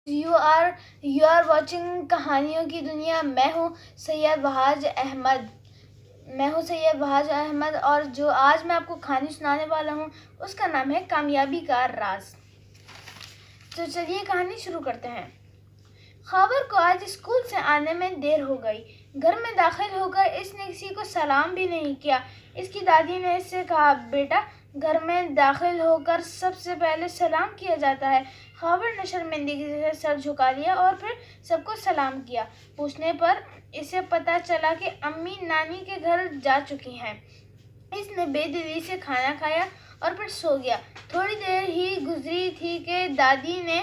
You are watching کہانیوں کی دنیا. میں ہوں سید وحاج احمد اور جو آج میں آپ کو کہانی سنانے والا ہوں اس کا نام ہے کامیابی کا راز. تو چلیے کہانی شروع کرتے ہیں. خاور کو آج اسکول سے آنے میں دیر ہو گئی. گھر میں داخل ہو کر اس نے کسی کو سلام بھی نہیں کیا. اس کی دادی نے اس سے کہا، بیٹا گھر میں داخل ہو کر سب سے پہلے سلام کیا جاتا ہے. خاور نے شرمندگی سے سر جھکا لیا اور پھر سب کو سلام کیا. پوچھنے پر اسے پتہ چلا کہ امی نانی کے گھر جا چکی ہیں. اس نے بے دلی سے کھانا کھایا اور پھر سو گیا. تھوڑی دیر ہی گزری تھی کہ دادی نے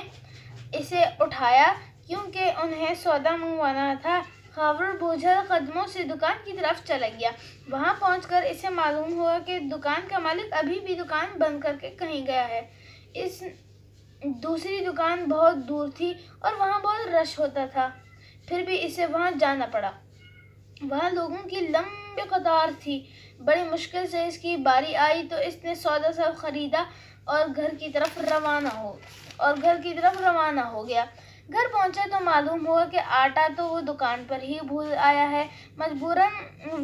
اسے اٹھایا کیونکہ انہیں سودا منگوانا تھا. خاور بوجھل قدموں سے دکان کی طرف چلا گیا. وہاں پہنچ کر اسے معلوم ہوا کہ دکان کا مالک ابھی بھی دکان بند کر کے کہیں گیا ہے. اس دوسری دکان بہت دور تھی اور وہاں بہت رش ہوتا تھا. پھر بھی اسے وہاں جانا پڑا. وہاں لوگوں کی لمبی قطار تھی. بڑی مشکل سے اس کی باری آئی تو اس نے سودا سب خریدا اور گھر کی طرف روانہ ہو گیا. گھر پہنچا تو معلوم ہوا کہ آٹا تو وہ دکان پر ہی بھول آیا ہے. مجبوراً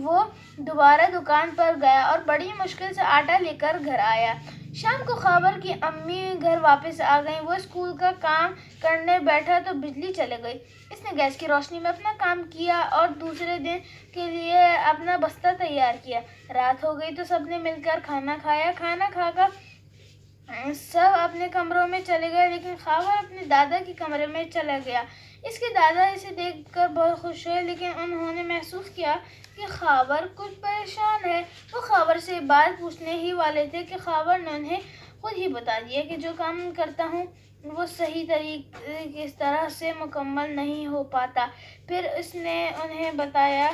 وہ دوبارہ دکان پر گیا اور بڑی مشکل سے آٹا لے کر گھر آیا. شام کو خاور کی امی گھر واپس آ گئیں. وہ اسکول کا کام کرنے بیٹھا تو بجلی چلی گئی. اس نے گیس کی روشنی میں اپنا کام کیا اور دوسرے دن کے لیے اپنا بستہ تیار کیا. رات ہو گئی تو سب نے مل کر کھانا کھایا. کھانا کھا کر سب اپنے کمروں میں چلے گئے لیکن خاور اپنے دادا کے کمرے میں چلا گیا. اس کے دادا اسے دیکھ کر بہت خوش ہوئے لیکن انہوں نے محسوس کیا کہ خاور کچھ پریشان ہے. وہ خاور سے بات پوچھنے ہی والے تھے کہ خاور نے انہیں خود ہی بتا دیا کہ جو کام کرتا ہوں وہ صحیح طرح سے مکمل نہیں ہو پاتا. پھر اس نے انہیں بتایا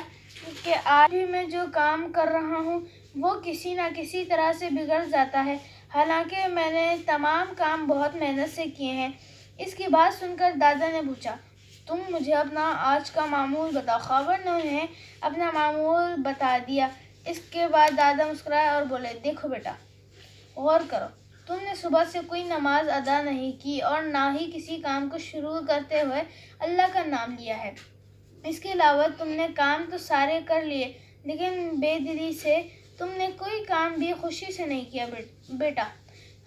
کہ آج بھی میں جو کام کر رہا ہوں وہ کسی نہ کسی طرح سے بگڑ جاتا ہے حالانکہ میں نے تمام کام بہت محنت سے کیے ہیں. اس کی بات سن کر دادا نے پوچھا، تم مجھے اپنا آج کا معمول بتاؤ. خاور نے انہیں اپنا معمول بتا دیا. اس کے بعد دادا مسکرائے اور بولے، دیکھو بیٹا، غور کرو، تم نے صبح سے کوئی نماز ادا نہیں کی اور نہ ہی کسی کام کو شروع کرتے ہوئے اللہ کا نام لیا ہے. اس کے علاوہ تم نے کام تو سارے کر لیے لیکن بے دلی سے تم نے کوئی کام بھی خوشی سے نہیں کیا. بیٹا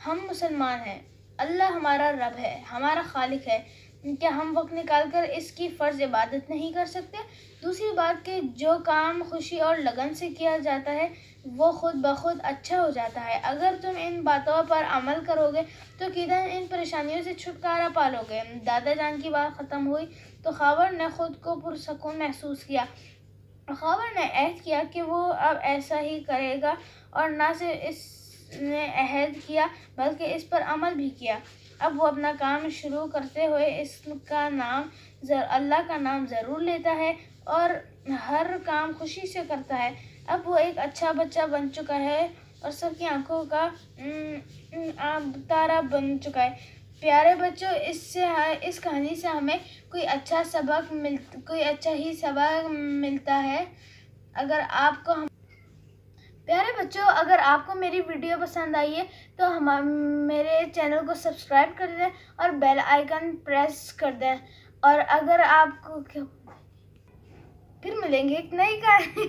ہم مسلمان ہیں، اللہ ہمارا رب ہے، ہمارا خالق ہے. کیا ہم وقت نکال کر اس کی فرض عبادت نہیں کر سکتے؟ دوسری بات کہ جو کام خوشی اور لگن سے کیا جاتا ہے وہ خود بخود اچھا ہو جاتا ہے. اگر تم ان باتوں پر عمل کرو گے تو قطعاً ان پریشانیوں سے چھٹکارا پالو گے. دادا جان کی بات ختم ہوئی تو خاور نے خود کو پرسکون محسوس کیا. خاور نے عہد کیا کہ وہ اب ایسا ہی کرے گا اور نہ صرف اس نے عہد کیا بلکہ اس پر عمل بھی کیا. اب وہ اپنا کام شروع کرتے ہوئے اللہ کا نام ضرور لیتا ہے اور ہر کام خوشی سے کرتا ہے. اب وہ ایک اچھا بچہ بن چکا ہے اور سب کی آنکھوں کا تارا بن چکا ہے. پیارے بچوں، اس کہانی سے ہمیں کوئی اچھا ہی سبق ملتا ہے. اگر آپ کو میری ویڈیو پسند آئی ہے تو میرے چینل کو سبسکرائب کر دیں اور بیل آئیکن پریس کر دیں. اور اگر آپ کو پھر ملیں گے ایک نئی کہانی